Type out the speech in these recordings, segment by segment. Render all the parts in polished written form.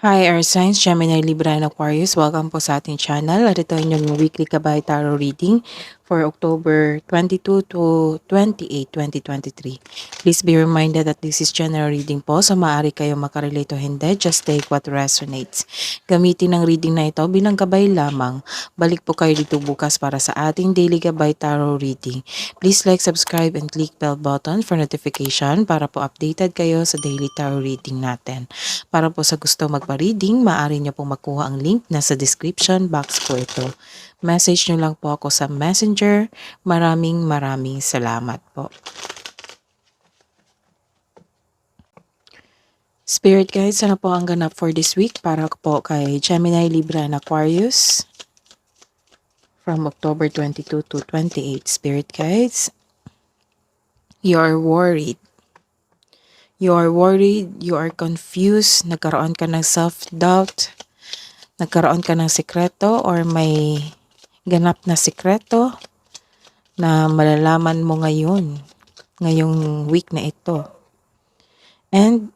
Hi, Earth Signs, Gemini, Libra, and Aquarius. Welcome po sa ating channel. At ito yung weekly Kabay Tarot reading for October 22 to 28, 2023. Please be reminded that this is general reading po, so maaari kayo makarelate o hindi. Just take what resonates. Gamitin ang reading na ito bilang gabay lamang. Balik po kayo dito bukas para sa ating daily Kabay Tarot reading. Please like, subscribe, and click bell button for notification para po updated kayo sa daily tarot reading natin. Para po sa gusto magpa-reading, maaari nyo pong makuha ang link na sa description box po ito. Message nyo lang po ako sa Messenger. Maraming salamat po. Spirit guides, ano po ang ganap for this week para po kay Gemini, Libra, and Aquarius from October 22 to 28. Spirit guides, you are worried. You are worried, you are confused, nagkaroon ka ng self-doubt, nagkaroon ka ng sikreto or may ganap na sikreto na malalaman mo ngayong week na ito. And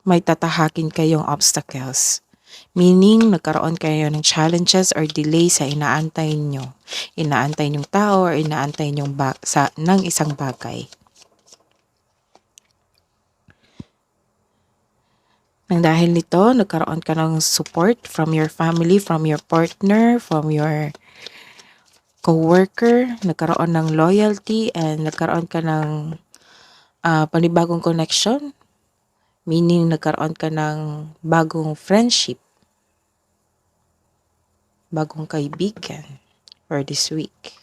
may tatahakin kayong obstacles. Meaning, nagkaroon kayo ng challenges or delay sa inaantay nyo. Inaantay nyong tao or inaantay nyong ng isang bagay. Nang dahil nito, nagkaroon ka ng support from your family, from your partner, from your co-worker, nagkaroon ng loyalty, and nagkaroon ka ng panibagong connection. Meaning, nagkaroon ka ng bagong friendship, bagong kaibigan for this week.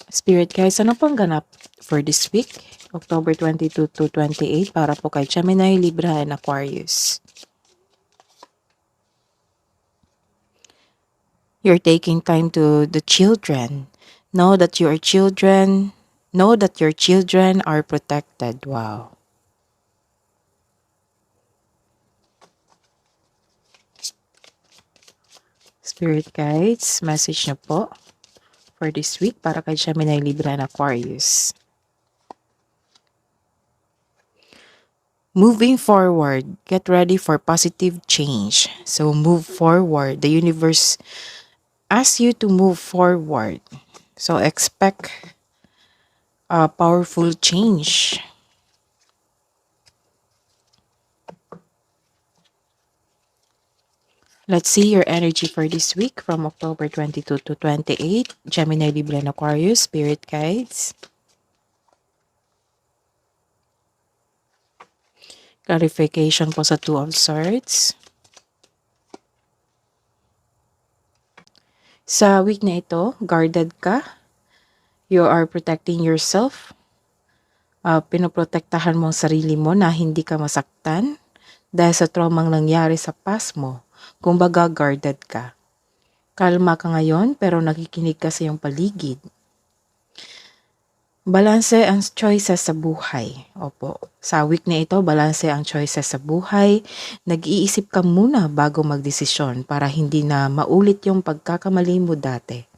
Spirit guys, ano pang ganap for this week? October 22 to 28 para po kay Gemini, Libra, and Aquarius. You're taking time to the children. Know that your children are protected. Wow. Spirit guides, message nyo po for this week para kay Gemini, Libra, and Aquarius. Moving forward, get ready for positive change. So move forward. The universe asks you to move forward. So expect a powerful change. Let's see your energy for this week from October 22 to 28. Gemini, Libra, and Aquarius, Spirit Guides. Clarification po sa Two of Swords. Sa week na ito, guarded ka. You are protecting yourself. Pinoprotektahan mo ang sarili mo na hindi ka masaktan dahil sa traumang nangyari sa past mo. Kumbaga, guarded ka. Kalma ka ngayon pero nakikinig ka sa iyong paligid. Balanse ang choices sa buhay. Opo. Sa week na ito, balanse ang choices sa buhay. Nag-iisip ka muna bago magdesisyon para hindi na maulit yung pagkakamali mo dati.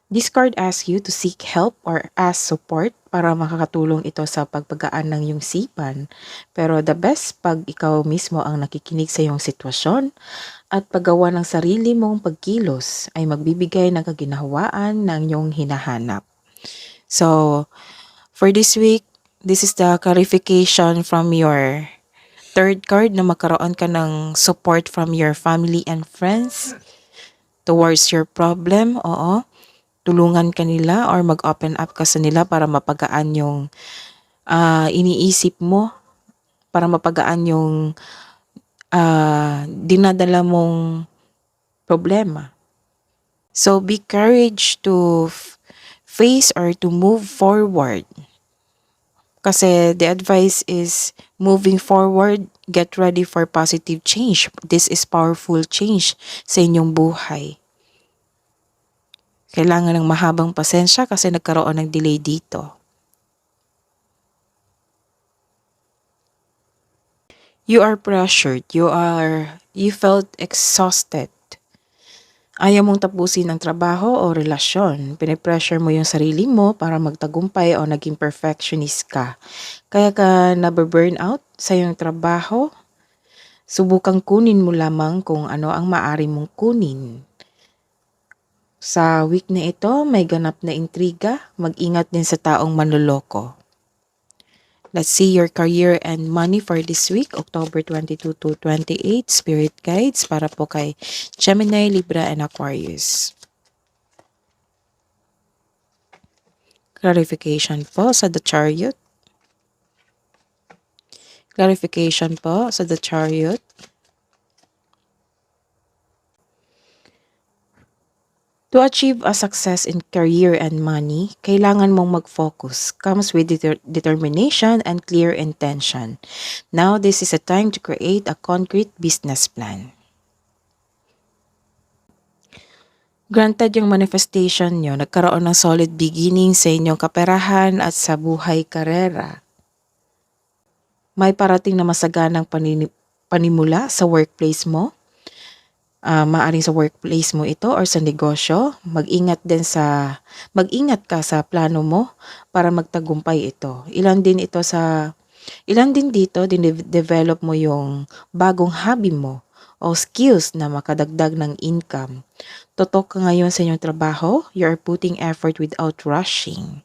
This card asks you to seek help or ask support para makakatulong ito sa pagpagaan ng iyong sipan. Pero the best pag ikaw mismo ang nakikinig sa iyong sitwasyon at paggawa ng sarili mong pagkilos ay magbibigay ng kaginhawaan ng iyong hinahanap. So, for this week, this is the clarification from your third card na magkaroon ka ng support from your family and friends towards your problem. Oo, tulungan ka nila or mag-open up ka sa nila para mapagaan yung iniisip mo, para mapagaan yung dinadala mong problema. So, be courage to face or to move forward. Kasi the advice is moving forward, get ready for positive change. This is powerful change sa inyong buhay. Kailangan ng mahabang pasensya kasi nagkaroon ng delay dito. You are pressured. You felt exhausted. Ayaw mong tapusin ang trabaho o relasyon. Pinipressure mo yung sarili mo para magtagumpay o naging perfectionist ka. Kaya ka nabe-burnout sa iyong trabaho. Subukang kunin mo lamang kung ano ang maaari mong kunin. Sa week na ito, may ganap na intriga. Mag-ingat din sa taong manloloko. Let's see your career and money for this week, October 22 to 28, Spirit Guides para po kay Gemini, Libra, and Aquarius. Clarification po sa The Chariot. Clarification po sa The Chariot. To achieve a success in career and money, kailangan mong mag-focus. Comes with determination and clear intention. Now, this is a time to create a concrete business plan. Granted yung manifestation nyo, nagkaroon ng solid beginning sa inyong kaperahan at sa buhay karera. May parating na masaganang panimula sa workplace mo. Maaring sa workplace mo ito or sa negosyo. Mag-ingat ka sa plano mo para magtagumpay ito. Ilan din dito, develop mo yung bagong hobby mo o skills na makadagdag ng income. Totok ka ngayon sa inyong trabaho, you are putting effort without rushing.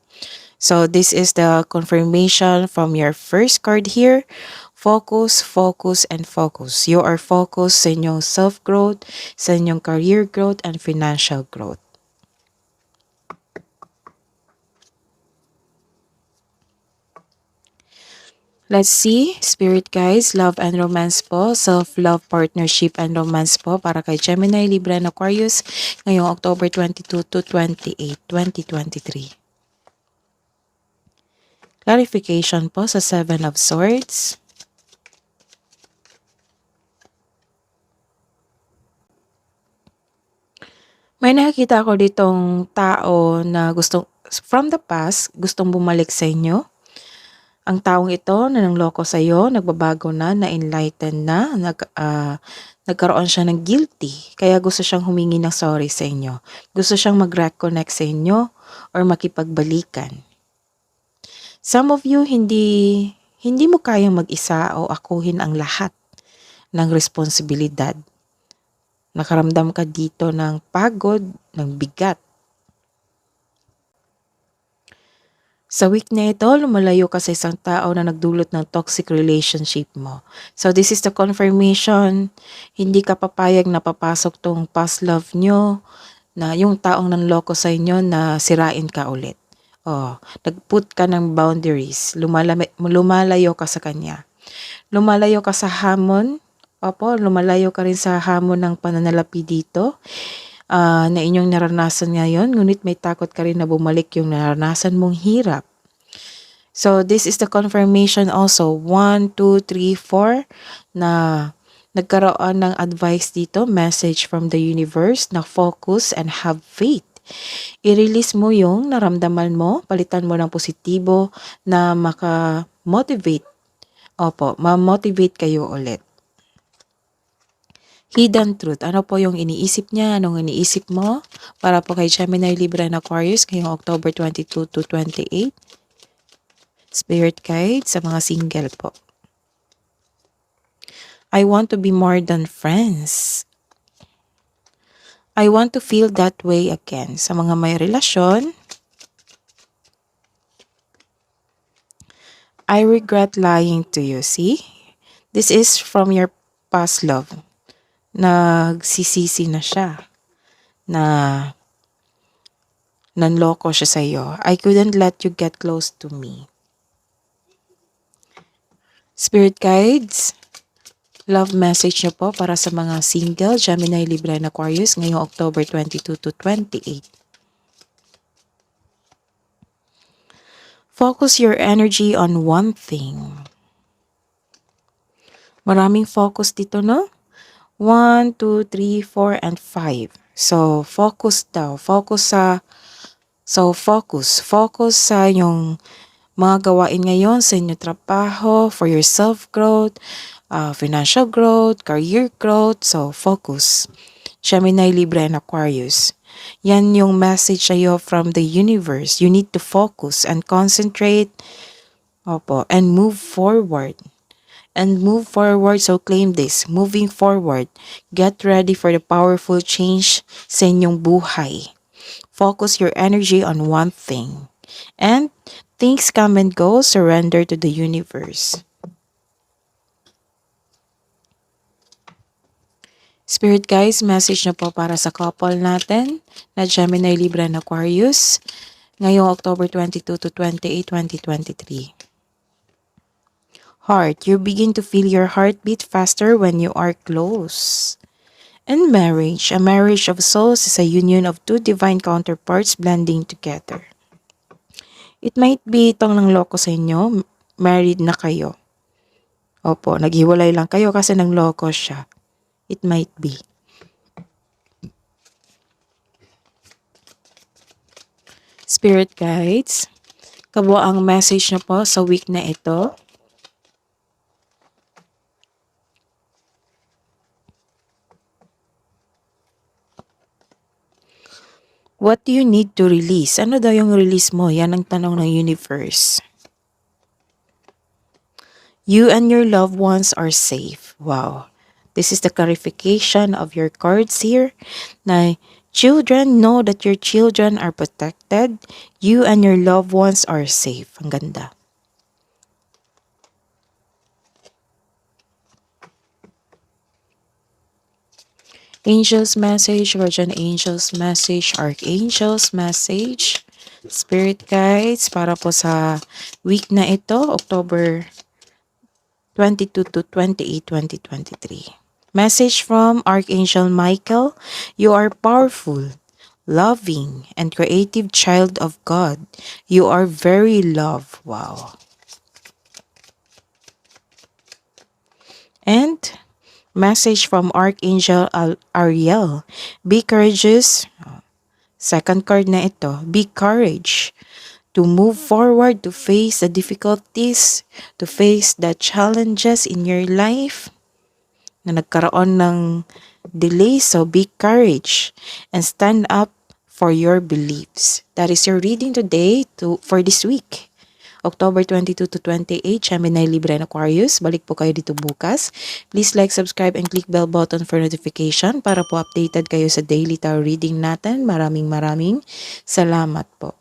So this is the confirmation from your first card here. Focus, focus, and focus. You are focused sa inyong self-growth, sa inyong career growth, and financial growth. Let's see, Spirit Guides, love and romance po, self-love, partnership, and romance po para kay Gemini, Libra, and Aquarius ngayong October 22 to 28, 2023. Clarification po sa Seven of Swords. May nakikita ako ditong tao na from the past, gustong bumalik sa inyo. Ang taong ito na nangloko sa iyo, nagbabago na-enlighten na, nagkaroon siya ng guilty. Kaya gusto siyang humingi ng sorry sa inyo. Gusto siyang mag-reconnect sa inyo or makipagbalikan. Some of you, hindi mo kayang mag-isa o akuhin ang lahat ng responsibilidad. Nakaramdam ka dito ng pagod, ng bigat. Sa week na ito, lumalayo ka sa isang tao na nagdulot ng toxic relationship mo. So this is the confirmation, hindi ka papayag na papasok tong past love nyo, na yung taong nanloko sa inyo na sirain ka ulit. Nagput ka ng boundaries, lumalayo ka sa kanya. Lumalayo ka sa hamon, lumalayo ka rin sa hamon ng pananalapi dito na inyong naranasan ngayon, ngunit may takot ka rin na bumalik yung naranasan mong hirap. So this is the confirmation also, 1, 2, 3, 4, na nagkaroon ng advice dito, message from the universe na focus and have faith. I-release mo yung naramdaman mo, palitan mo ng positibo na maka-motivate. Ma-motivate kayo ulit. Hidden truth. Ano po yung iniisip niya? Anong iniisip mo? Para po kay Gemini, Libra, and Aquarius ngayong October 22 to 28. Spirit guide sa mga single po. I want to be more than friends. I want to feel that way again. Sa mga may relasyon, I regret lying to you. See? This is from your past love. Nagsisisi na siya. Na nanloko siya sa iyo. I couldn't let you get close to me. Spirit guides, love message niyo po para sa mga single, Gemini, Libra, and Aquarius ngayong October 22 to 28. Focus your energy on one thing. Maraming focus dito, no? 1, 2, 3, 4, and 5. So, focus daw. Focus sa yung mga gawain ngayon sa inyong trabaho, for your self-growth, financial growth, career growth. So, focus. Gemini, Libra, and Aquarius. Yan yung message sa'yo from the universe. You need to focus and concentrate, opo, and move forward. And move forward, so claim this. Moving forward, get ready for the powerful change sa inyong buhay. Focus your energy on one thing. And things come and go, surrender to the universe. Spirit guys, message na po para sa couple natin na Gemini, Libra, and Aquarius ngayong October 22 to 28, 2023. Heart, you begin to feel your heartbeat faster when you are close. And marriage, a marriage of souls is a union of two divine counterparts blending together. It might be itong nangloko sa inyo, married na kayo. Opo, naghiwalay lang kayo kasi nangloko siya. It might be. Spirit guides, kabo ang message na po sa week na ito. What do you need to release? Ano daw yung release mo? Yan ang tanong ng universe. You and your loved ones are safe. Wow. This is the clarification of your cards here. Na children, know that your children are protected. You and your loved ones are safe. Ang ganda. Angels message, guardian angels message, archangels message, spirit guides para po sa week na ito, October 22 to 28, 2023. Message from Archangel Michael, you are powerful, loving, and creative child of God. You are very loved. Wow. And message from Archangel Ariel, be courageous. Second card na ito, be courage to move forward, to face the difficulties, to face the challenges in your life na nagkaroon ng delay. So be courage and stand up for your beliefs. That is your reading today for this week. October 22 to 28, Gemini, Libra, and Aquarius. Balik po kayo dito bukas. Please like, subscribe, and click bell button for notification para po updated kayo sa daily tarot reading natin. Maraming salamat po.